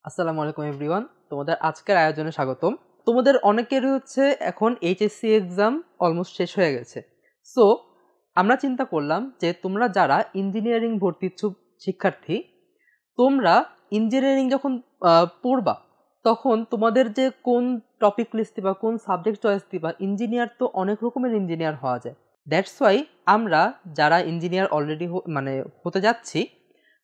আসসালামু আলাইকুম এভরিওয়ান, তোমাদের আজকের আয়োজনে স্বাগতম। তোমাদের অনেকেরই এখন এইচএসসি এক্সাম অলমোস্ট শেষ হয়ে গেছে। সো আমরা চিন্তা করলাম যে তোমরা যারা ইঞ্জিনিয়ারিং ভর্তি ইচ্ছুক শিক্ষার্থী, তোমরা ইঞ্জিনিয়ারিং যখন পড়বা তখন তোমাদের যে কোন টপিক লিস্ট দিবা, কোন সাবজেক্ট চয়েস দিবা, ইঞ্জিনিয়ার তো অনেক রকমের ইঞ্জিনিয়ার হওয়া যায়। দ্যাটস ওয়াই আমরা যারা ইঞ্জিনিয়ার অলরেডি হতে যাচ্ছি,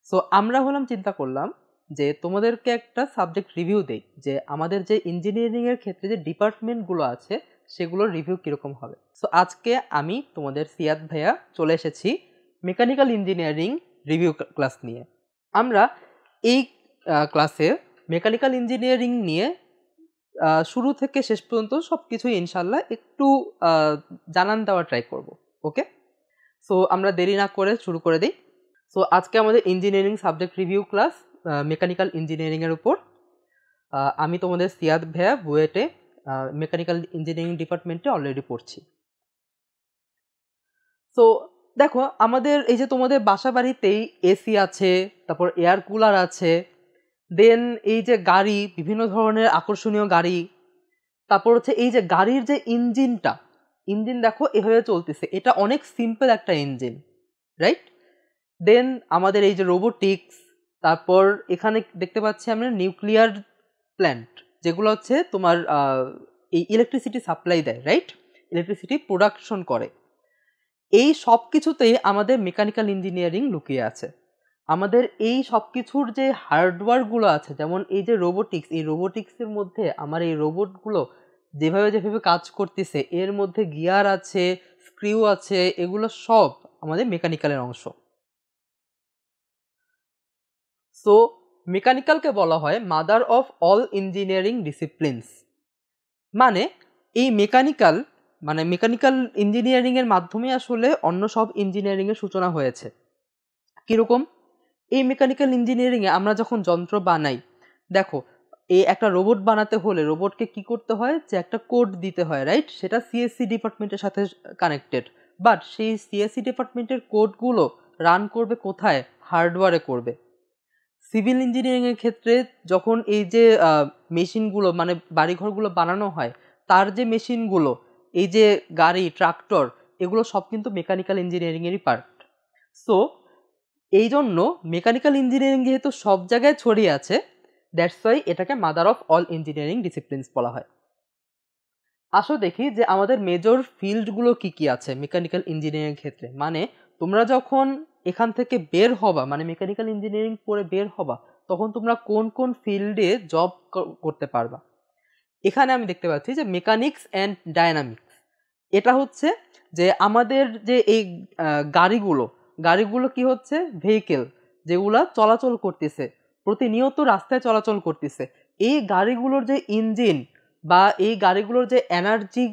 সো আমরা চিন্তা করলাম যে তোমাদেরকে একটা সাবজেক্ট রিভিউ দেই, যে আমাদের যে ইঞ্জিনিয়ারিংয়ের ক্ষেত্রে যে ডিপার্টমেন্টগুলো আছে সেগুলোর রিভিউ কীরকম হবে। সো আজকে আমি তোমাদের সিয়াদ ভাইয়া চলে এসেছি মেকানিক্যাল ইঞ্জিনিয়ারিং রিভিউ ক্লাস নিয়ে। আমরা এই ক্লাসে মেকানিক্যাল ইঞ্জিনিয়ারিং নিয়ে শুরু থেকে শেষ পর্যন্ত সব কিছুই ইনশাল্লাহ একটু জানান দেওয়ার ট্রাই করব। ওকে, সো আমরা দেরি না করে শুরু করে দিই। সো আজকে আমাদের engineering subject review class mechanical ইঞ্জিনিয়ারিংয়ের উপর। আমি তোমাদের সিয়াদ ভাইয়া বুয়েটে মেকানিক্যাল ইঞ্জিনিয়ারিং ডিপার্টমেন্টে অলরেডি পড়ছি। সো দেখো, আমাদের এই যে তোমাদের বাসা বাড়িতেই এসি আছে, তারপর এয়ার কুলার আছে, দেন এই যে গাড়ি, বিভিন্ন ধরনের আকর্ষণীয় গাড়ি, তারপর এই যে গাড়ির যে ইঞ্জিন দেখো এভাবে চলতেছে, এটা অনেক সিম্পল একটা ইঞ্জিন, রাইট? দেন আমাদের এই যে রোবোটিক্স, তারপর এখানে দেখতে পাচ্ছি আমরা নিউক্লিয়ার প্ল্যান্ট, যেগুলো তোমার এই ইলেকট্রিসিটি সাপ্লাই দেয়, রাইট? ইলেকট্রিসিটি প্রোডাকশন করে। এই সব কিছুতেই আমাদের মেকানিক্যাল ইঞ্জিনিয়ারিং লুকিয়ে আছে। আমাদের এই সব কিছুর যে হার্ডওয়্যারগুলো আছে, যেমন এই যে রোবোটিক্স, এই রোবোটিক্সের মধ্যে আমার এই রোবটগুলো যেভাবে কাজ করতেছে, এর মধ্যে গিয়ার আছে, স্ক্রিউ আছে, এগুলো সব আমাদের মেকানিক্যালের অংশ। সো মেকানিক্যালকে বলা হয় mother of all engineering disciplines. মানে এই মেকানিক্যাল ইঞ্জিনিয়ারিংয়ের মাধ্যমে আসলে অন্য সব ইঞ্জিনিয়ারিংয়ের সূচনা হয়েছে। কীরকম? এই মেকানিক্যাল ইঞ্জিনিয়ারিংয়ে আমরা যখন যন্ত্র বানাই, দেখো এই একটা রোবট বানাতে হলে রোবটকে কি করতে হয়, যে একটা কোড দিতে হয়, রাইট? সেটা সিএসসি ডিপার্টমেন্টের সাথে কানেক্টেড, বাট সেই সিএসসি ডিপার্টমেন্টের কোডগুলো রান করবে কোথায়? হার্ডওয়্যারে করবে। সিভিল ইঞ্জিনিয়ারিংয়ের ক্ষেত্রে যখন এই যে মেশিনগুলো, মানে বাড়িঘরগুলো বানানো হয়, তার যে মেশিনগুলো, এই যে গাড়ি, ট্রাক্টর, এগুলো সব কিন্তু মেকানিক্যাল ইঞ্জিনিয়ারিংয়েরই পার্ট। সো এই জন্য মেকানিক্যাল ইঞ্জিনিয়ারিং যেহেতু সব জায়গায় ছড়িয়ে আছে, দ্যাটস ওয়াই এটাকে mother of all engineering disciplines বলা হয়। আসো দেখি যে আমাদের মেজর ফিল্ডগুলো কি কি আছে মেকানিক্যাল ইঞ্জিনিয়ারিং ক্ষেত্রে। মানে তোমরা যখন এখান থেকে বের হবা, মানে মেকানিক্যাল ইঞ্জিনিয়ারিং পড়ে বের হবা, তখন তোমরা কোন কোন ফিল্ডে জব করতে পারবা। এখানে আমি দেখতে পাচ্ছি যে মেকানিক্স অ্যান্ড ডায়নামিক্স, এটা যে আমাদের যে এই গাড়িগুলো কি ভেহিকেল, যেগুলো চলাচল করতেছে, প্রতিনিয়ত রাস্তায় চলাচল করতেছে, এই গাড়িগুলোর যে ইঞ্জিন বা এই গাড়িগুলোর যে এনার্জি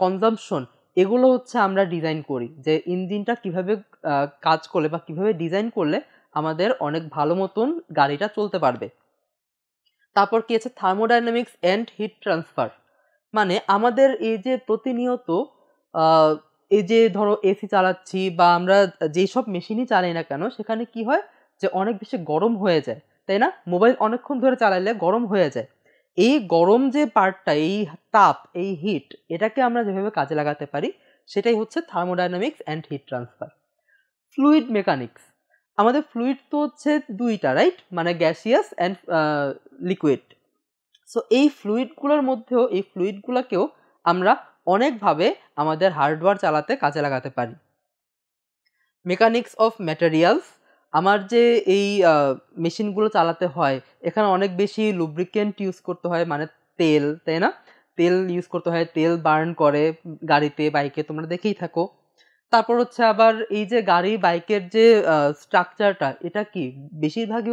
কনজাম্পশন, এগুলো আমরা ডিজাইন করি, যে ইঞ্জিনটা কিভাবে কাজ করলে বা কিভাবে ডিজাইন করলে আমাদের অনেক ভালো মতন গাড়িটা চলতে পারবে। তারপর কি আছে? Thermodynamics and heat transfer. মানে আমাদের এই যে প্রতিনিয়ত এই যে ধরো এসি চালাচ্ছি বা আমরা যেসব মেশিনই চালাই না কেন, সেখানে কি হয় যে অনেক বেশি গরম হয়ে যায়, তাই না? মোবাইল অনেকক্ষণ ধরে চালাইলে গরম হয়ে যায়। এই গরম যে পার্টটা, এই তাপ, এই হিট, এটাকে আমরা যেভাবে কাজে লাগাতে পারি, সেটাই thermodynamics and heat transfer. Fluid mechanics, আমাদের ফ্লুইড তো দুইটা, রাইট? মানে গ্যাসিয়াস অ্যান্ড লিকুইড। সো এই ফ্লুইডগুলোকেও আমরা অনেকভাবে আমাদের হার্ডওয়্যার চালাতে কাজে লাগাতে পারি। মেকানিক্স অফ ম্যাটেরিয়ালস, আমার যে এই মেশিনগুলো চালাতে হয়, এখানে অনেক বেশি লুব্রিকেন্ট ইউজ করতে হয়, মানে তেল, তাই না? তেল ইউজ করতে হয়, তেল বার্ন করে গাড়িতে, বাইকে, তোমরা দেখেই থাকো। তারপর আবার এই যে গাড়ি বাইকের যে স্ট্রাকচারটা, এটা কি বেশিরভাগই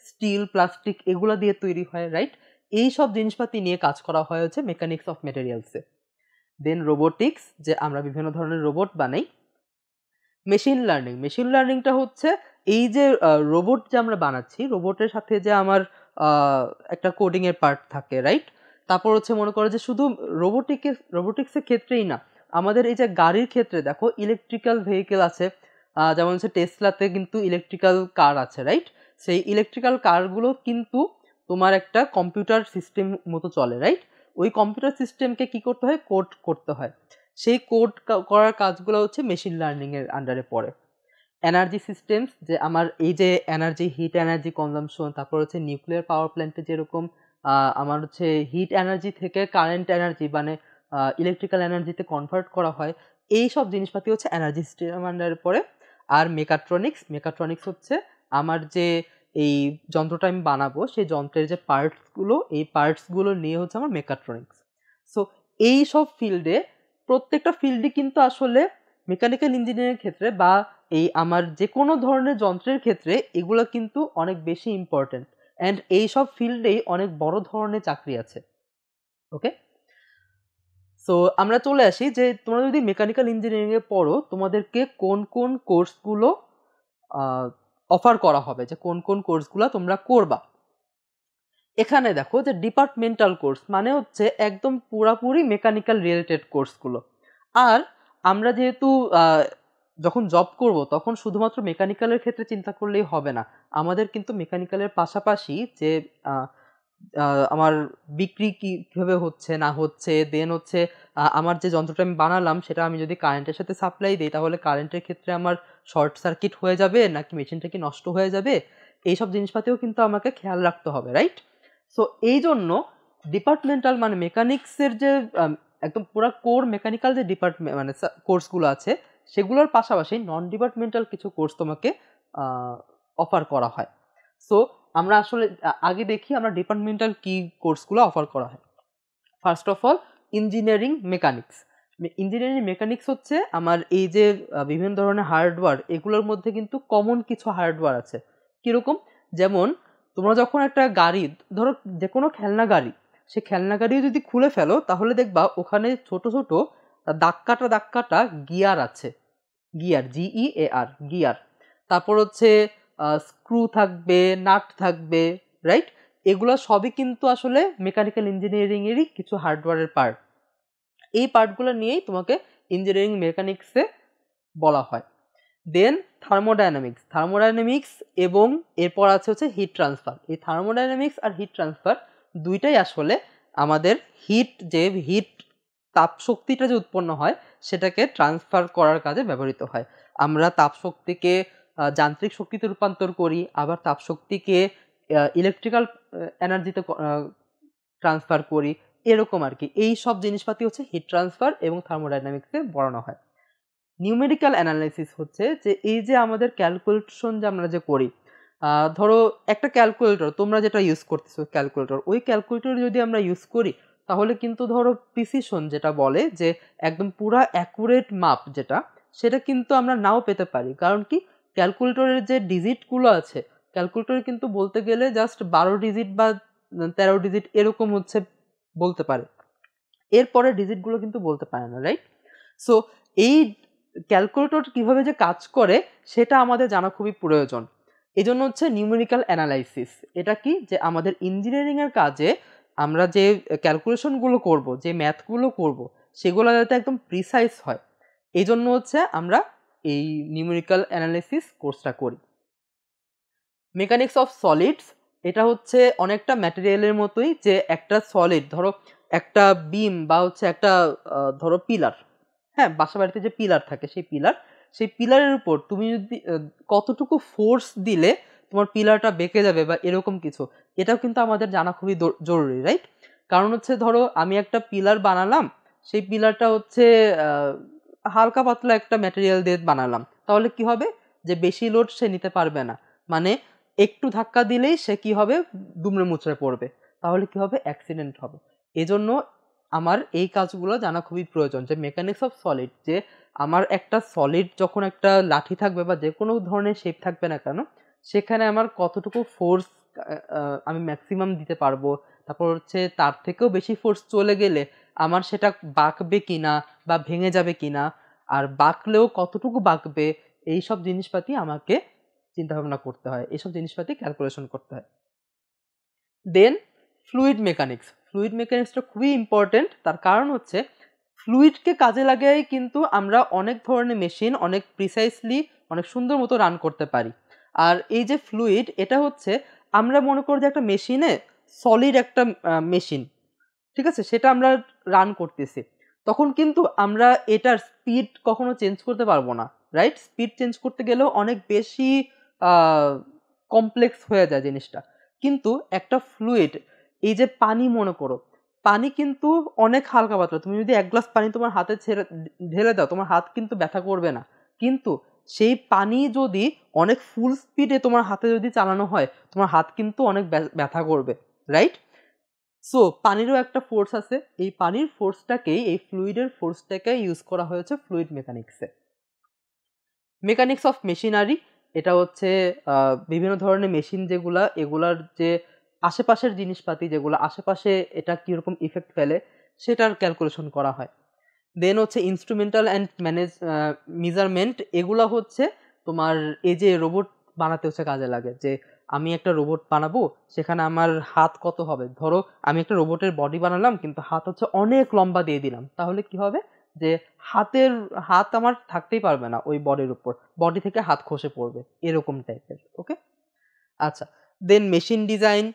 স্টিল, প্লাস্টিক, এগুলো দিয়ে তৈরি হয়, রাইট? এই সব জিনিসপাতি নিয়ে কাজ করা হয় মেকানিক্স অফ ম্যাটেরিয়ালসে। দেন রোবোটিক্স, যে আমরা বিভিন্ন ধরনের রোবট বানাই। মেশিন লার্নিংটা এই যে রোবট যে আমরা বানাচ্ছি, রোবটের সাথে যে আমার একটা কোডিং এর পার্ট থাকে, রাইট? তারপর মনে করো যে শুধু রোবোটিক্সের ক্ষেত্রেই না, আমাদের এই যে গাড়ির ক্ষেত্রে দেখো ইলেকট্রিক্যাল ভেহিকেল আছে, যেমন টেসলাতে কিন্তু ইলেকট্রিক্যাল কার আছে, রাইট? সেই ইলেকট্রিক্যাল কারগুলো কিন্তু তোমার একটা কম্পিউটার সিস্টেম মতো চলে, রাইট? ওই কম্পিউটার সিস্টেমকে কি করতে হয়, কোড করতে হয়। সেই কোড করার কাজগুলো হচ্ছে মেশিন লার্নিং এর আন্ডারে পড়ে। এনার্জি সিস্টেমস, যে আমার এই যে এনার্জি, হিট এনার্জি কনজাম্পশন, তারপর হচ্ছে নিউক্লিয়ার পাওয়ার প্ল্যান্টে যেরকম আমার হচ্ছে হিট এনার্জি থেকে কারেন্ট এনার্জি মানে ইলেকট্রিক্যাল এনার্জিতে কনভার্ট করা হয়, এই সব জিনিসপাতি হচ্ছে এনার্জি সিস্টেম আন্ডারে পড়ে। আর মেকাট্রনিক্স হচ্ছে আমার যে এই যন্ত্রটা আমি বানাবো সেই যন্ত্রের যে পার্টসগুলো, এই পার্টসগুলো নিয়ে হচ্ছে আমার মেকাট্রনিক্স। সো এই সব ফিল্ডে, প্রত্যেকটা ফিল্ডই কিন্তু আসলে মেকানিক্যাল ইঞ্জিনিয়ারিং ক্ষেত্রে বা এই আমার যে কোনো ধরনের যন্ত্রের ক্ষেত্রে এগুলো কিন্তু অনেক বেশি ইম্পর্টেন্ট। অ্যান্ড এই সব ফিল্ডেই অনেক বড় ধরনের চাকরি আছে। ওকে, সো আমরা চলে আসি যে তোমরা যদি মেকানিক্যাল ইঞ্জিনিয়ারিংয়ে পড়ো, তোমাদেরকে কোন কোন কোর্সগুলো অফার করা হবে, যে কোন কোন কোর্সগুলো তোমরা করবা। এখানে দেখো যে ডিপার্টমেন্টাল কোর্স মানে হচ্ছে একদম পুরাপুরি মেকানিক্যাল রিলেটেড কোর্সগুলো। আর আমরা যেহেতু যখন জব করব তখন শুধুমাত্র মেকানিক্যালের ক্ষেত্রে চিন্তা করলেই হবে না, আমাদের কিন্তু মেকানিক্যালের পাশাপাশি যে আমার বিক্রি কীভাবে হচ্ছে না হচ্ছে, দেন হচ্ছে আমার যে যন্ত্রটা আমি বানালাম সেটা আমি যদি কারেন্টের সাথে সাপ্লাই দিই তাহলে কারেন্টের ক্ষেত্রে আমার শর্ট সার্কিট হয়ে যাবে নাকি মেশিনটা কি নষ্ট হয়ে যাবে, এইসব জিনিসপাতিও কিন্তু আমাকে খেয়াল রাখতে হবে, রাইট? সো এই জন্য ডিপার্টমেন্টাল মানে মেকানিক্সের যে একদম পুরো কোর মেকানিক্যাল যে ডিপার্টমেন্ট মানে কোর্সগুলো আছে সেগুলোর পাশাপাশি নন ডিপার্টমেন্টাল কিছু কোর্স তোমাকে অফার করা হয়। সো আমরা আসলে আগে দেখি আমরা ডিপার্টমেন্টাল কি কোর্সগুলো অফার করা হয়। First of all engineering mechanics. Engineering mechanics হচ্ছে আমার এই যে বিভিন্ন ধরনের হার্ডওয়্যার, এগুলোর মধ্যে কিন্তু কমন কিছু হার্ডওয়্যার আছে। কীরকম? যেমন তোমরা যখন একটা গাড়ি, ধরো যে কোনো খেলনা গাড়ি, সে খেলনা গাড়িও যদি খুলে ফেলো তাহলে দেখবা ওখানে ছোট ছোট দাগ কাটা গিয়ার আছে, গিয়ার, GEAR, গিয়ার। তারপর হচ্ছে স্ক্রু থাকবে, নাট থাকবে, রাইট? এগুলো সবই কিন্তু আসলে মেকানিক্যাল ইঞ্জিনিয়ারিংয়েরই কিছু হার্ডওয়্যারের পার্ট। এই পার্টগুলো নিয়েই তোমাকে ইঞ্জিনিয়ারিং মেকানিক্সে বলা হয়। দেন থার্মোডাইনামিক্স এবং এরপর আছে হচ্ছে হিট ট্রান্সফার। এই থার্মোডাইনামিক্স আর হিট ট্রান্সফার দুইটাই আসলে আমাদের হিট তাপ শক্তিটা যে উৎপন্ন হয় সেটাকে ট্রান্সফার করার কাজে ব্যবহৃত হয়। আমরা তাপ শক্তিকে যান্ত্রিক শক্তিতে রূপান্তর করি, আবার তাপ শক্তিকে ইলেকট্রিক্যাল এনার্জিতে ট্রান্সফার করি, এরকম আর কি। এই সব জিনিসপাতি হচ্ছে হিট ট্রান্সফার এবং থার্মোডাইনামিক্সে পড়ানো হয়। নিউমেরিক্যাল অ্যানালাইসিস হচ্ছে যে এই যে আমাদের ক্যালকুলেশন যে আমরা যে করি, ধরো একটা ক্যালকুলেটর তোমরা যেটা ইউজ করতেছো ক্যালকুলেটর, ওই ক্যালকুলেটর যদি আমরা ইউজ করি তাহলে কিন্তু ধরো প্রিসিশন যেটা বলে যে একদম পুরা অ্যাকুরেট মাপ যেটা, সেটা কিন্তু আমরা নাও পেতে পারি। কারণ কি, ক্যালকুলেটরের যে ডিজিটগুলো আছে, ক্যালকুলেটর কিন্তু বলতে গেলে জাস্ট 12 ডিজিট বা 13 ডিজিট এরকম হচ্ছে বলতে পারে, এরপরে ডিজিটগুলো কিন্তু বলতে পারে না, রাইট? সো এই ক্যালকুলেটর কিভাবে যে কাজ করে সেটা আমাদের জানা খুবই প্রয়োজন। এই জন্য হচ্ছে নিউমেরিক্যাল অ্যানালাইসিস। এটা কি, যে আমাদের ইঞ্জিনিয়ারিংয়ের কাজে আমরা যে ক্যালকুলেশনগুলো করব, যে ম্যাথগুলো করব, সেগুলো যাতে একদম প্রিসাইজ হয়, এই জন্য হচ্ছে আমরা এই নিউমেরিক্যাল অ্যানালাইসিস কোর্সটা করি। মেকানিক্স অফ সলিডস, এটা হচ্ছে অনেকটা ম্যাটেরিয়ালের মতোই, যে একটা সলিড, ধরো একটা বিম বা হচ্ছে একটা ধরো পিলার, হ্যাঁ, বাসা বাড়িতে যে পিলার থাকে সেই পিলারের উপর তুমি যদি কতটুকু ফোর্স দিলে তোমার পিলারটা বেঁকে যাবে বা এরকম কিছু, এটাও কিন্তু আমাদের জানা খুবই জরুরি, রাইট? কারণ হচ্ছে ধরো আমি একটা পিলার বানালাম, সেই পিলারটা হচ্ছে হালকা পাতলা একটা ম্যাটেরিয়াল দিয়ে বানালাম, তাহলে কি হবে, যে বেশি লোড সে নিতে পারবে না, মানে একটু ধাক্কা দিলেই সে কি হবে, দুমড়ে মুচড়ে পড়বে, তাহলে কি হবে, অ্যাক্সিডেন্ট হবে। এজন্য আমার এই কাজগুলো জানা খুবই প্রয়োজন, যে মেকানিক্স অফ সলিড, যে আমার একটা সলিড যখন একটা লাঠি থাকবে বা যে কোনো ধরনের শেপ থাকবে না কেন, সেখানে আমার কতটুকু ফোর্স আমি ম্যাক্সিমাম দিতে পারবো, তারপর হচ্ছে তার থেকেও বেশি ফোর্স চলে গেলে আমার সেটা বাঁকবে কিনা বা ভেঙে যাবে কিনা, আর বাঁকলেও কতটুকু বাঁকবে, এই সব জিনিসপাতি আমাকে চিন্তা ভাবনা করতে হয়, এইসব জিনিসপাতি ক্যালকুলেশন করতে হয়। দেন ফ্লুইড মেকানিক্সটা খুবই ইম্পর্টেন্ট। তার কারণ হচ্ছে ফ্লুইডকে কাজে লাগাই কিন্তু আমরা অনেক ধরনের মেশিন অনেক প্রিসাইসলি অনেক সুন্দর মতো রান করতে পারি। আর এই যে ফ্লুইড, এটা হচ্ছে আমরা মনে করি যে একটা মেশিনে সলিড একটা মেশিন, ঠিক আছে, সেটা আমরা রান করতেছি, তখন কিন্তু আমরা এটার স্পিড কখনো চেঞ্জ করতে পারবো না, রাইট? স্পিড চেঞ্জ করতে গেলেও অনেক বেশি কমপ্লেক্স হয়ে যায় জিনিসটা। কিন্তু একটা ফ্লুইড, এই যে পানি মনে করো, পানি কিন্তু অনেক হালকা পাতলা, তুমি যদি এক গ্লাস পানি তোমার হাতে ঢেলে দাও, তোমার হাত কিন্তু ব্যথা করবে না। কিন্তু সেই পানি যদি অনেক ফুল স্পিডে তোমার হাতে যদি চালানো হয়, তোমার হাত কিন্তু অনেক ব্যথা করবে, রাইট? সো পানিরও একটা ফোর্স আছে, এই পানির ফোর্সটাকেই, এই ফ্লুইডের ফোর্সটাকে ইউজ করা হয়েছে ফ্লুইড মেকানিক্সে। মেকানিক্স অফ মেশিনারি, এটা হচ্ছে বিভিন্ন ধরনের মেশিন যেগুলা, এগুলার যে আশেপাশের জিনিসপাতি যেগুলো আশেপাশে এটা কীরকম ইফেক্ট ফেলে সেটার ক্যালকুলেশন করা হয়। দেন হচ্ছে ইনস্ট্রুমেন্টাল অ্যান্ড মেজারমেন্ট, এগুলো হচ্ছে তোমার এই যে রোবট বানাতে হচ্ছে কাজে লাগে, যে আমি একটা রোবট বানাবো, সেখানে আমার হাত কত হবে, ধরো আমি একটা রোবটের বডি বানালাম কিন্তু হাত হচ্ছে অনেক লম্বা দিয়ে দিলাম, তাহলে কি হবে যে হাত আমার থাকতেই পারবে না ওই বডির উপর, বডি থেকে হাত খসে পড়বে, এরকম টাইপের। ওকে, আচ্ছা। দেন মেশিন ডিজাইন,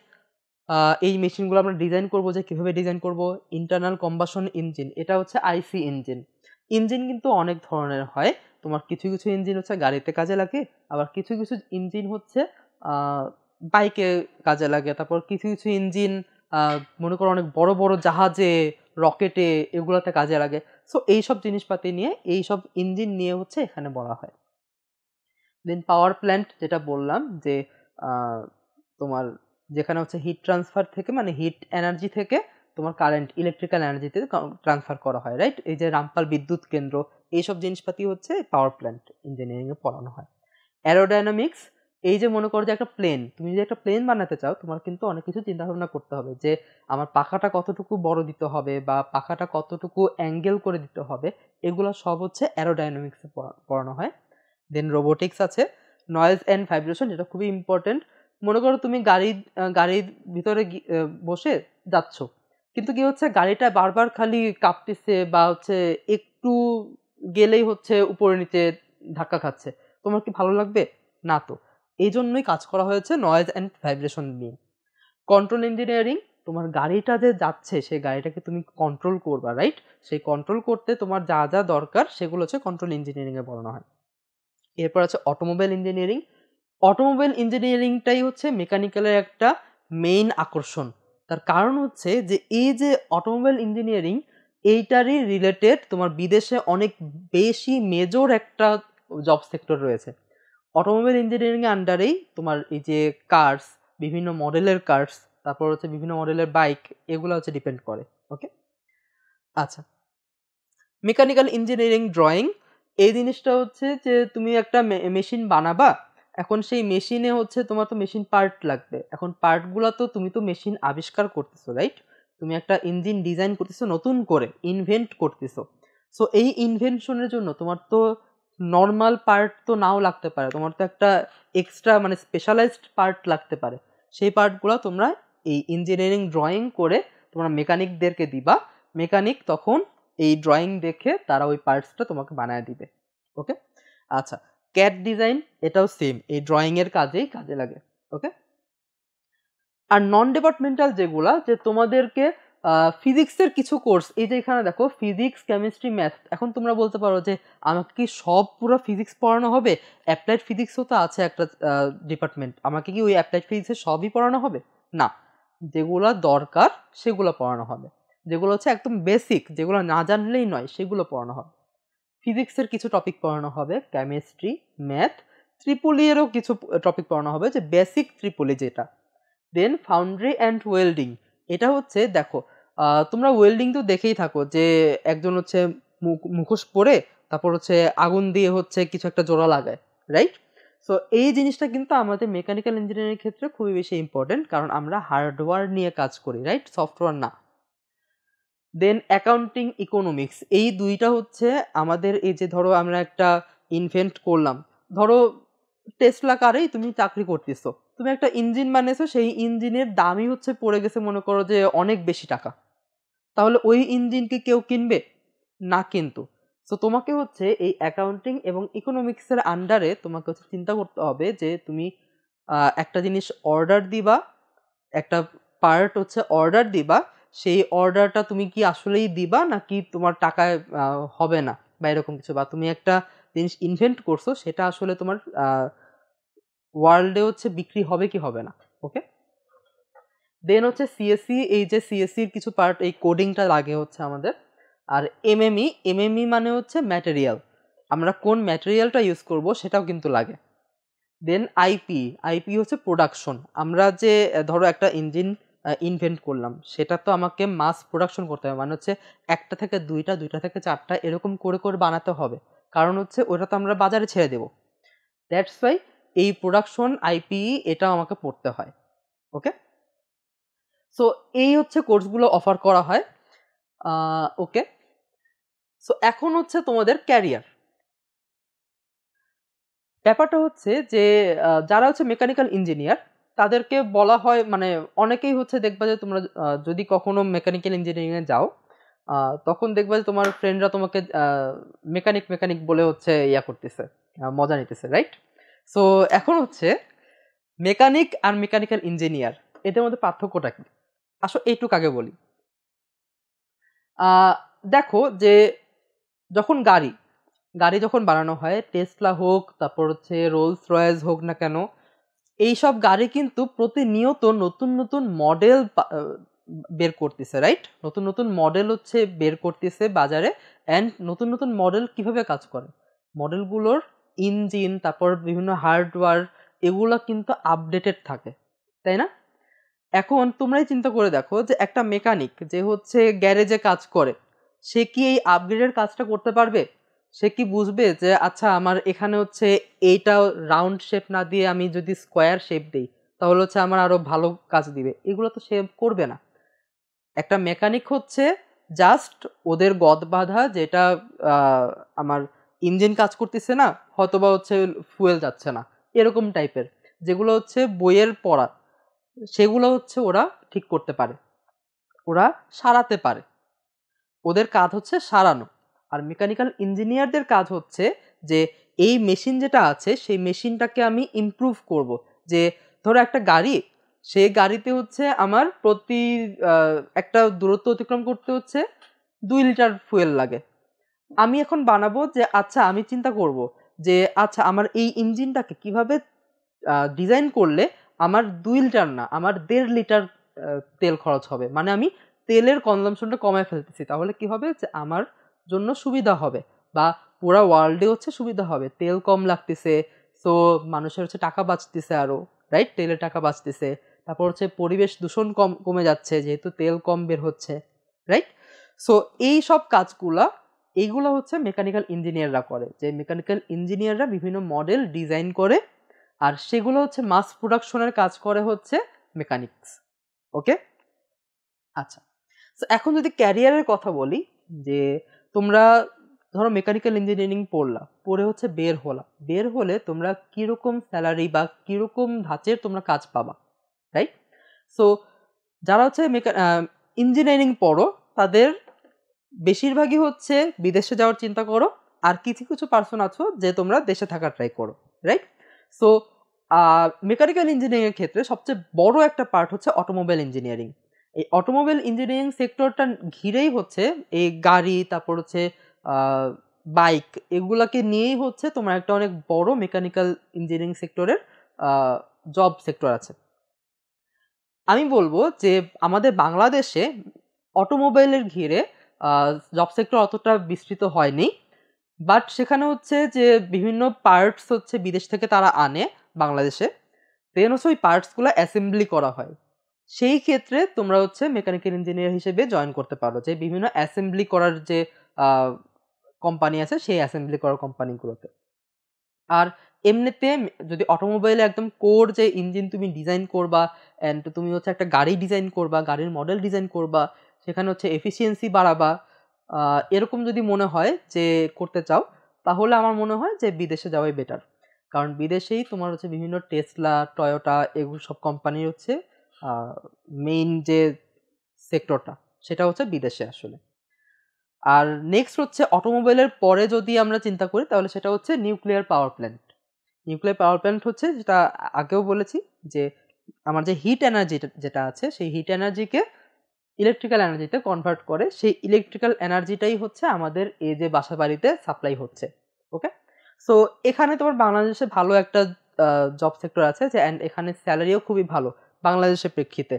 এই মেশিনগুলো আমরা ডিজাইন করব, যে কীভাবে ডিজাইন করব। ইন্টারনাল কম্বাসন ইঞ্জিন, এটা হচ্ছে আইসি ইঞ্জিন। ইঞ্জিন কিন্তু অনেক ধরনের হয়, তোমার কিছু কিছু ইঞ্জিন হচ্ছে গাড়িতে কাজে লাগে, আবার কিছু কিছু ইঞ্জিন হচ্ছে বাইকে কাজে লাগে, তারপর কিছু কিছু ইঞ্জিন মনে করো অনেক বড় বড় জাহাজে, রকেটে, এগুলোতে কাজে লাগে। সো এইসব জিনিসপাতি নিয়ে, এইসব ইঞ্জিন নিয়ে হচ্ছে এখানে বলা হয়। দেন পাওয়ার প্ল্যান্ট, যেটা বললাম যে তোমার যেখানে হচ্ছে হিট ট্রান্সফার থেকে, মানে হিট এনার্জি থেকে তোমার কারেন্ট ইলেকট্রিক্যাল এনার্জিতে ট্রান্সফার করা হয়, রাইট? এই যে রামপাল বিদ্যুৎ কেন্দ্র, এইসব জিনিসপাতি হচ্ছে পাওয়ার প্ল্যান্ট ইঞ্জিনিয়ারিংয়ে পড়ানো হয়। অ্যারোডাইনামিক্স, এই যে মনে করো যে একটা প্লেন, তুমি যদি একটা প্লেন বানাতে চাও, তোমার কিন্তু অনেক কিছু চিন্তা ভাবনা করতে হবে, যে আমার পাখাটা কতটুকু বড় দিতে হবে বা পাখাটা কতটুকু অ্যাঙ্গেল করে দিতে হবে, এগুলো সব হচ্ছে অ্যারোডাইনামিক্সে পড়ানো হয়। দেন রোবোটিক্স আছে, নয়েজ অ্যান্ড ভাইব্রেশন, যেটা খুবই ইম্পর্টেন্ট। মনে করো তুমি গাড়ির ভিতরে বসে যাচ্ছ, কিন্তু কি হচ্ছে গাড়িটা বারবার খালি কাঁপতেছে বা হচ্ছে একটু গেলেই হচ্ছে উপরে নিচে ধাক্কা খাচ্ছে, তোমার কি ভালো লাগবে? না। তো এই জন্যই কাজ করা হয়েছে নয়েজ অ্যান্ড ভাইব্রেশন নিয়ে। কন্ট্রোল ইঞ্জিনিয়ারিং, তোমার গাড়িটা যে যাচ্ছে সেই গাড়িটাকে তুমি কন্ট্রোল করবা, রাইট? সেই কন্ট্রোল করতে তোমার যা যা দরকার সেগুলো হচ্ছে কন্ট্রোল ইঞ্জিনিয়ারিংয়ে পড়ানো হয়। এরপর আছে অটোমোবাইল ইঞ্জিনিয়ারিং। অটোমোবাইল ইঞ্জিনিয়ারিংটাই হচ্ছে মেকানিক্যালের একটা মেইন আকর্ষণ। তার কারণ হচ্ছে যে এই যে অটোমোবাইল ইঞ্জিনিয়ারিং, এইটারই রিলেটেড তোমার বিদেশে অনেক বেশি মেজর একটা জব সেক্টর রয়েছে। অটোমোবাইল ইঞ্জিনিয়ারিংয়ের আন্ডারেই তোমার এই যে কার্স, বিভিন্ন মডেলের কার্স, তারপর হচ্ছে বিভিন্ন মডেলের বাইক, এগুলো হচ্ছে ডিপেন্ড করে। ওকে, আচ্ছা। মেকানিক্যাল ইঞ্জিনিয়ারিং ড্রয়িং, এই জিনিসটা হচ্ছে যে তুমি একটা মেশিন বানাবা, এখন সেই মেশিনে হচ্ছে তোমার তো মেশিন পার্ট লাগবে, এখন পার্টগুলো তো তুমি তো মেশিন আবিষ্কার করতেছো, রাইট? তুমি একটা ইঞ্জিন ডিজাইন করতেছো, নতুন করে ইনভেন্ট করতেছো। সো এই ইনভেনশনের জন্য তোমার তো নর্মাল পার্ট তো নাও লাগতে পারে, তোমার তো একটা এক্সট্রা মানে স্পেশালাইজড পার্ট লাগতে পারে। সেই পার্টগুলো তোমরা এই ইঞ্জিনিয়ারিং ড্রয়িং করে তোমরা মেকানিকদেরকে দিবা, মেকানিক তখন এই ড্রয়িং দেখে তারা ওই পার্টসটা তোমাকে বানায় দিবে। ওকে, আচ্ছা। ক্যাড ডিজাইন, এটাও সেম, এই ড্রয়িংয়ের কাজেই কাজে লাগে। ওকে, আর নন ডিপার্টমেন্টাল যেগুলা, যে তোমাদেরকে ফিজিক্সের কিছু কোর্স, এই যে এখানে দেখো ফিজিক্স, কেমিস্ট্রি, ম্যাথ, এখন তোমরা বলতে পারো যে আমাকে কি সব পুরো ফিজিক্স পড়ানো হবে? অ্যাপ্লাইড ফিজিক্সও তো আছে একটা ডিপার্টমেন্ট, আমাকে কি ওই অ্যাপ্লাইড ফিজিক্সের সবই পড়ানো হবে? না, যেগুলো দরকার সেগুলো পড়ানো হবে, যেগুলো হচ্ছে একদম বেসিক, যেগুলো না জানলেই নয় সেগুলো পড়ানো হবে। ফিজিক্সের কিছু টপিক পড়ানো হবে, কেমিস্ট্রি, ম্যাথ, ত্রিপলি এরও কিছু টপিক পড়ানো হবে, যে বেসিক ত্রিপলি যেটা। দেন ফাউন্ড্রি অ্যান্ড ওয়েল্ডিং, এটা হচ্ছে দেখো তোমরা ওয়েল্ডিং তো দেখেই থাকো, যে একজন হচ্ছে মুখোশ পরে তারপর হচ্ছে আগুন দিয়ে হচ্ছে কিছু একটা জোড়া লাগায়, রাইট? সো এই জিনিসটা কিন্তু আমাদের মেকানিক্যাল ইঞ্জিনিয়ারিং ক্ষেত্রে খুবই বেশি ইম্পর্টেন্ট, কারণ আমরা হার্ডওয়্যার নিয়ে কাজ করি, রাইট? সফটওয়্যার না। দেন অ্যাকাউন্টিং, ইকোনমিক্স, এই দুইটা হচ্ছে আমাদের, এই যে ধরো আমরা একটা ইনভেন্ট করলাম, ধরো টেসলা কারেই তুমি চাকরি করতেছো, তুমি একটা ইঞ্জিন বানিয়েছো, সেই ইঞ্জিনের দামই হচ্ছে পড়ে গেছে মনে করো যে অনেক বেশি টাকা, তাহলে ওই ইঞ্জিনকে কেউ কিনবে না কিন্তু। সো তোমাকে হচ্ছে এই অ্যাকাউন্টিং এবং ইকোনমিক্সের আন্ডারে তোমাকে হচ্ছে চিন্তা করতে হবে যে তুমি একটা জিনিস অর্ডার দিবা, একটা পার্ট হচ্ছে অর্ডার দিবা, সেই অর্ডারটা তুমি কি আসলেই দিবা নাকি তোমার টাকায় হবে না বা এরকম কিছু, বা তুমি একটা জিনিস ইনভেন্ট করছো সেটা আসলে তোমার ওয়ার্ল্ডে হচ্ছে বিক্রি হবে কি হবে না। ওকে, দেন হচ্ছে সিএসসি, এই যে সিএসসির কিছু পার্ট, এই কোডিংটা লাগে হচ্ছে আমাদের। আর এমএমই মানে হচ্ছে ম্যাটেরিয়াল, আমরা কোন ম্যাটেরিয়ালটা ইউজ করব সেটাও কিন্তু লাগে। দেন আইপি হচ্ছে প্রোডাকশন, আমরা যে ধরো একটা ইঞ্জিন ইনভেন্ট করলাম, সেটা তো আমাকে মাস প্রোডাকশন করতে হবে, মানে হচ্ছে একটা থেকে দুইটা, দুইটা থেকে চারটা এরকম করে করে বানাতে হবে, কারণ হচ্ছে ওটা তো আমরা বাজারে ছেড়ে দেবো। দ্যাটস ওয়াই এই প্রোডাকশন আইপি এটাও আমাকে পড়তে হয়। ওকে, সো এই হচ্ছে কোর্সগুলো অফার করা হয়। ওকে, সো এখন হচ্ছে তোমাদের ক্যারিয়ার ব্যাপারটা হচ্ছে যে যারা হচ্ছে মেকানিক্যাল ইঞ্জিনিয়ার তাদেরকে বলা হয়, মানে অনেকেই হচ্ছে দেখবা যে তোমরা যদি কখনো মেকানিক্যাল ইঞ্জিনিয়ারিংয়ে যাও, তখন দেখবা যে তোমার ফ্রেন্ডরা তোমাকে মেকানিক বলে হচ্ছে ইয়া করতেছে, মজা নিতেছে, রাইট? সো এখন হচ্ছে মেকানিক আর মেকানিক্যাল ইঞ্জিনিয়ার এদের মধ্যে পার্থক্যটা কি, আসলে এইটুকু আগে বলি। দেখো যে যখন গাড়ি যখন বানানো হয়, টেসলা হোক, তারপর হচ্ছে রোলস রয়েস হোক না কেন, এইসব গাড়ি কিন্তু প্রতিনিয়ত নতুন নতুন মডেল বের করতেছে, রাইট? নতুন নতুন মডেল হচ্ছে বের করতেছে বাজারে। অ্যান্ড নতুন নতুন মডেল কিভাবে কাজ করে, মডেলগুলোর ইঞ্জিন, তারপর বিভিন্ন হার্ডওয়্যার, এগুলো কিন্তু আপডেটেড থাকে, তাই না? এখন তোমরাই চিন্তা করে দেখো যে একটা মেকানিক যে হচ্ছে গ্যারেজে কাজ করে, সে কি এই আপগ্রেডের কাজটা করতে পারবে? সে কি বুঝবে যে আচ্ছা আমার এখানে হচ্ছে এইটা রাউন্ড শেপ না দিয়ে আমি যদি স্কোয়ার শেপ দিই তাহলে হচ্ছে আমার আরো ভালো কাজ দিবে? এগুলো তো সে করবে না। একটা মেকানিক হচ্ছে জাস্ট ওদের গদ বাঁধা, যেটা আমার ইঞ্জিন কাজ করতেছে না, হয়তোবা হচ্ছে ফুয়েল যাচ্ছে না, এরকম টাইপের যেগুলো হচ্ছে বইয়ের পড়া, সেগুলো হচ্ছে ওরা ঠিক করতে পারে, ওরা সারাতে পারে, ওদের কাজ হচ্ছে সারানো। আর মেকানিক্যাল ইঞ্জিনিয়ারদের কাজ হচ্ছে যে এই মেশিন যেটা আছে সেই মেশিনটাকে আমি ইমপ্রুভ করব। যে ধরো একটা গাড়ি, সেই গাড়িতে হচ্ছে আমার প্রতি একটা দূরত্ব অতিক্রম করতে হচ্ছে 2 লিটার ফুয়েল লাগে। আমি এখন বানাবো যে আচ্ছা আমি চিন্তা করব যে আচ্ছা আমার এই ইঞ্জিনটাকে কিভাবে ডিজাইন করলে আমার 2 লিটার না, আমার 1.5 লিটার তেল খরচ হবে, মানে আমি তেলের কনজাম্পশনটা কমায় ফেলতেছি, তাহলে কি হবে যে আমার জন্য সুবিধা হবে, বা পুরো ওয়ার্ল্ডে হচ্ছে সুবিধা হবে, তেল কম লাগতেছে, সো মানুষের হচ্ছে টাকা বাঁচতেছে আরো, রাইট? তেলের টাকা বাঁচতেছে, তারপর হচ্ছে পরিবেশ দূষণ কমে যাচ্ছে যেহেতু তেল কম বের হচ্ছে, রাইট? সো এই সব কাজগুলা, এইগুলো হচ্ছে মেকানিক্যাল ইঞ্জিনিয়াররা করে, যে মেকানিক্যাল ইঞ্জিনিয়াররা বিভিন্ন মডেল ডিজাইন করে, আর সেগুলো হচ্ছে মাস প্রোডাকশনের কাজ করে হচ্ছে মেকানিক্স। ওকে, আচ্ছা, তো এখন যদি ক্যারিয়ারের কথা বলি, যে তোমরা ধরো মেকানিক্যাল ইঞ্জিনিয়ারিং পড়ে হচ্ছে বের হলে তোমরা কিরকম স্যালারি বা কিরকম ধাঁচের তোমরা কাজ পাবা, রাইট? সো যারা হচ্ছে ইঞ্জিনিয়ারিং পড়ো তাদের বেশিরভাগই হচ্ছে বিদেশে যাওয়ার চিন্তা করো, আর কিছু কিছু পার্সন আছো যে তোমরা দেশে থাকার ট্রাই করো, রাইট? সো মেকানিক্যাল ইঞ্জিনিয়ারিংয়ের ক্ষেত্রে সবচেয়ে বড় একটা পার্ট হচ্ছে অটোমোবাইল ইঞ্জিনিয়ারিং। এই অটোমোবাইল ইঞ্জিনিয়ারিং সেক্টরটা ঘিরেই হচ্ছে এই গাড়ি, তারপর হচ্ছে বাইক, এগুলাকে নিয়েই হচ্ছে তোমার একটা অনেক বড় মেকানিক্যাল ইঞ্জিনিয়ারিং সেক্টরের জব সেক্টর আছে। আমি বলবো যে আমাদের বাংলাদেশে অটোমোবাইলের ঘিরে জব সেক্টর অতটা বিস্তৃত হয়নি, বাট সেখানে হচ্ছে যে বিভিন্ন পার্টস হচ্ছে বিদেশ থেকে তারা আনে বাংলাদেশে, দেন হচ্ছে ওই পার্টসগুলো অ্যাসেম্বলি করা হয়। সেই ক্ষেত্রে তোমরা হচ্ছে মেকানিক্যাল ইঞ্জিনিয়ার হিসেবে জয়েন করতে পারো, যে বিভিন্ন অ্যাসেম্বলি করার যে কোম্পানি আছে সেই অ্যাসেম্বলি করার কোম্পানিগুলোতে। আর এমনিতে যদি অটোমোবাইলে একদম কোর যে ইঞ্জিন তুমি ডিজাইন করবা, অ্যান্ড তুমি হচ্ছে একটা গাড়ি ডিজাইন করবা, গাড়ির মডেল ডিজাইন করবা, সেখানে হচ্ছে এফিসিয়েন্সি বাড়াবা, এরকম যদি মনে হয় যে করতে চাও, তাহলে আমার মনে হয় যে বিদেশে যাওয়াই বেটার। কারণ বিদেশেই তোমার হচ্ছে বিভিন্ন টেসলা, টয়োটা, এগুলো সব কোম্পানির হচ্ছে মেইন যে সেক্টরটা সেটা হচ্ছে বিদেশে আসলে। আর নেক্সট হচ্ছে অটোমোবাইলের পরে যদি আমরা চিন্তা করি তাহলে সেটা হচ্ছে nuclear power plant. Nuclear power plant হচ্ছে, যেটা আগেও বলেছি, যে আমার যে হিট এনার্জি যেটা আছে সেই হিট এনার্জিকে ইলেকট্রিক্যাল এনার্জিতে কনভার্ট করে, সেই ইলেকট্রিক্যাল এনার্জিটাই হচ্ছে আমাদের এই যে বাসা বাড়িতে সাপ্লাই হচ্ছে। ওকে, সো এখানে তোমার বাংলাদেশে ভালো একটা জব সেক্টর আছে যে, অ্যান্ড এখানে স্যালারিও খুবই ভালো বাংলাদেশের প্রেক্ষিতে।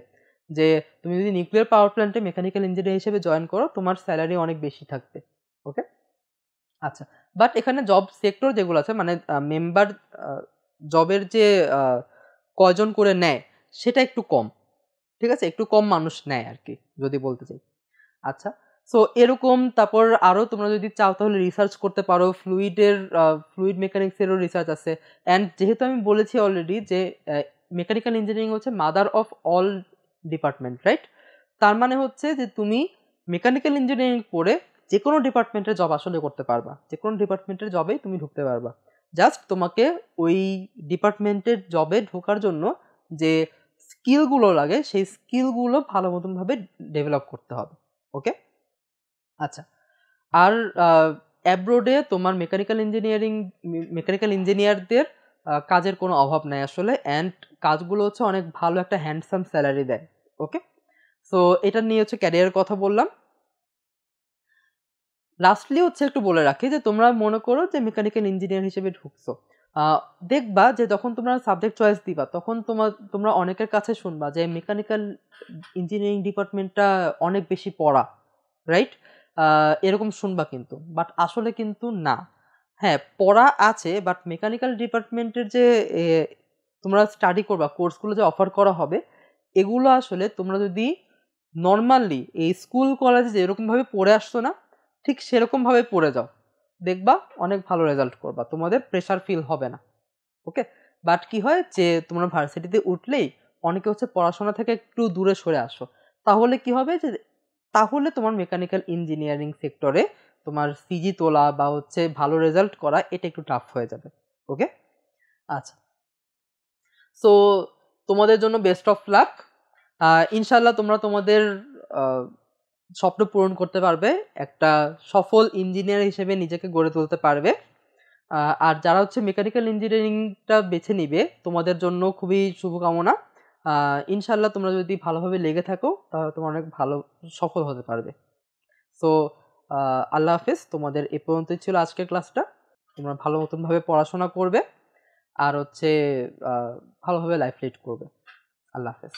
যে তুমি যদি নিউক্লিয়ার পাওয়ার প্ল্যান্টে মেকানিক্যাল ইঞ্জিনিয়ার হিসেবে জয়েন করো, তোমার স্যালারি অনেক বেশি থাকবে। ওকে, আচ্ছা, বাট এখানে জব সেক্টর যেগুলো আছে মানে মেম্বার জবের যে কয়জন করে নেয় সেটা একটু কম, ঠিক আছে, একটু কম মানুষ নেয় আর কি যদি বলতে চাই। আচ্ছা, সো এরকম তারপর আরও তোমরা যদি চাও তাহলে রিসার্চ করতে পারো, ফ্লুইড মেকানিক্সেরও রিসার্চ আছে। অ্যান্ড যেহেতু আমি বলেছি অলরেডি যে মেকানিক্যাল ইঞ্জিনিয়ারিং হচ্ছে mother of all department, right? তার মানে হচ্ছে যে তুমি মেকানিক্যাল ইঞ্জিনিয়ারিং পড়ে যে কোনো ডিপার্টমেন্টের জব আসলে করতে পারবা, যে কোনো ডিপার্টমেন্টের জবেই তুমি ঢুকতে পারবা। জাস্ট তোমাকে ওই ডিপার্টমেন্টের জবে ঢোকার জন্য যে স্কিলগুলো লাগে সেই স্কিলগুলো ভালো মতনভাবে ডেভেলপ করতে হবে। ওকে, আচ্ছা, আর অ্যাব্রোডে তোমার মেকানিক্যাল ইঞ্জিনিয়ারদের কাজের কোনো অভাব নাই আসলে, অ্যান্ড কাজগুলো হচ্ছে অনেক ভালো একটা হ্যান্ডসাম স্যালারি দেয়। ওকে, সো এটা নিয়ে হচ্ছে ক্যারিয়ারের কথা বললাম। লাস্টলি হচ্ছে একটু বলে রাখি যে তোমরা মনে করো যে মেকানিক্যাল ইঞ্জিনিয়ার হিসেবে ঢুকছো, দেখবা যে যখন তোমরা সাবজেক্ট চয়েস দিবা তখন তোমরা অনেকের কাছে শুনবা যে মেকানিক্যাল ইঞ্জিনিয়ারিং ডিপার্টমেন্টটা অনেক বেশি পড়া, রাইট? এরকম শুনবা কিন্তু, বাট আসলে কিন্তু না। হ্যাঁ, পড়া আছে, বাট মেকানিক্যাল ডিপার্টমেন্টের যে তোমরা স্টাডি করবা, কোর্সগুলো যে অফার করা হবে, এগুলো আসলে তোমরা যদি নর্মালি এই স্কুল কলেজে যেরকমভাবে পড়ে আসছো না, ঠিক সেরকমভাবে পড়ে যাও, দেখবা অনেক ভালো রেজাল্ট করবা, তোমাদের প্রেশার ফিল হবে না। ওকে, বাট কি হয় যে তোমরা ভার্সিটিতে উঠলেই অনেকে হচ্ছে পড়াশোনা থেকে একটু দূরে সরে আসো, তাহলে কি হবে যে তাহলে তোমার মেকানিক্যাল ইঞ্জিনিয়ারিং সেক্টরে তোমার সিজি তোলা বা হচ্ছে ভালো রেজাল্ট করা এটা একটু টাফ হয়ে যাবে। ওকে, আচ্ছা, সো তোমাদের জন্য বেস্ট অফ লাক। ইনশাল্লাহ তোমরা তোমাদের স্বপ্ন পূরণ করতে পারবে, একটা সফল ইঞ্জিনিয়ার হিসেবে নিজেকে গড়ে তুলতে পারবে। আর যারা হচ্ছে মেকানিক্যাল ইঞ্জিনিয়ারিংটা বেছে নিবে তোমাদের জন্য খুবই শুভকামনা। ইনশাল্লাহ তোমরা যদি ভালোভাবে লেগে থাকো তাহলে তোমরা অনেক ভালো সফল হতে পারবে। সো আল্লাহ হাফেজ, তোমাদের এ পর্যন্তই ছিল আজকের ক্লাসটা। তোমরা ভালো মতনভাবে পড়াশোনা করবে আর হচ্ছে ভালোভাবে লাইফ লিড করবে। আল্লাহ হাফেজ।